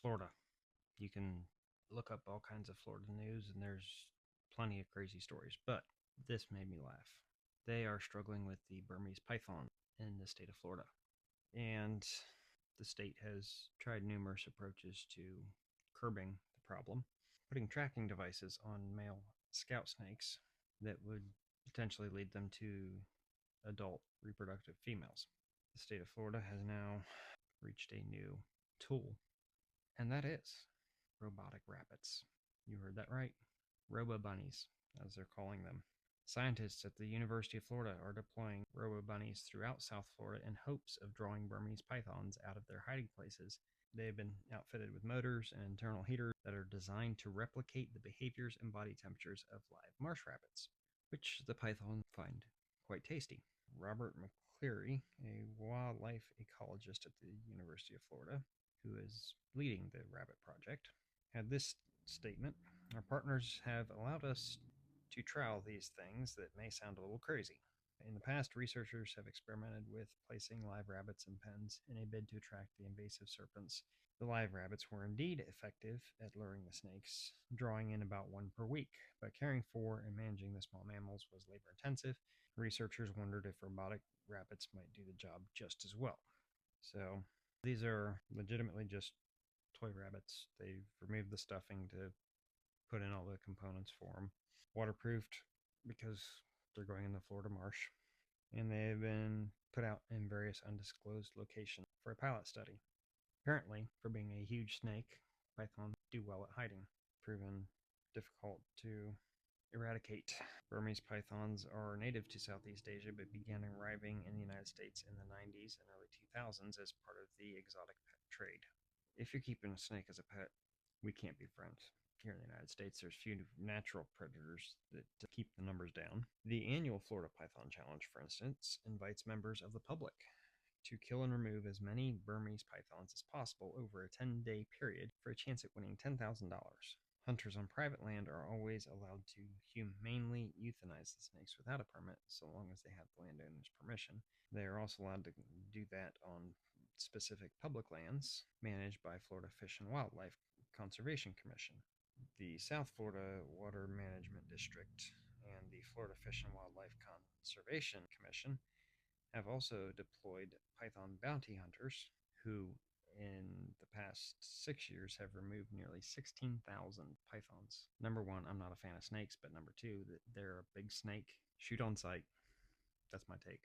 Florida. You can look up all kinds of Florida news, and there's plenty of crazy stories, but this made me laugh. They are struggling with the Burmese python in the state of Florida, and the state has tried numerous approaches to curbing the problem, putting tracking devices on male scout snakes that would potentially lead them to adult reproductive females. The state of Florida has now reached a new tool, and that is robotic rabbits. You heard that right. Robo bunnies, as they're calling them. Scientists at the University of Florida are deploying robo bunnies throughout South Florida in hopes of drawing Burmese pythons out of their hiding places. They have been outfitted with motors and internal heaters that are designed to replicate the behaviors and body temperatures of live marsh rabbits, which the python find quite tasty. Robert McCleary, a wildlife ecologist at the University of Florida, who is leading the rabbit project, had this statement: "Our partners have allowed us to trial these things that may sound a little crazy. In the past, researchers have experimented with placing live rabbits in pens in a bid to attract the invasive serpents. The live rabbits were indeed effective at luring the snakes, drawing in about one per week, but caring for and managing the small mammals was labor intensive. Researchers wondered if robotic rabbits might do the job just as well." So these are legitimately just toy rabbits. They've removed the stuffing to put in all the components for them. Waterproofed because they're going in the Florida marsh. And they've been put out in various undisclosed locations for a pilot study. Apparently, for being a huge snake, pythons do well at hiding, proven difficult to eradicate. Burmese pythons are native to Southeast Asia but began arriving in the United States in the 90s and early 2000s as part of the exotic pet trade. If you're keeping a snake as a pet, we can't be friends. Here in the United States, there's few natural predators that keep the numbers down. The annual Florida Python Challenge, for instance, invites members of the public to kill and remove as many Burmese pythons as possible over a 10-day period for a chance at winning $10,000. Hunters on private land are always allowed to humanely euthanize the snakes without a permit, so long as they have the landowner's permission. They are also allowed to do that on specific public lands managed by Florida Fish and Wildlife Conservation Commission. The South Florida Water Management District and the Florida Fish and Wildlife Conservation Commission have also deployed python bounty hunters who, in the past 6 years, have removed nearly 16,000 pythons. Number one, I'm not a fan of snakes, but number two, they're a big snake. Shoot on sight. That's my take.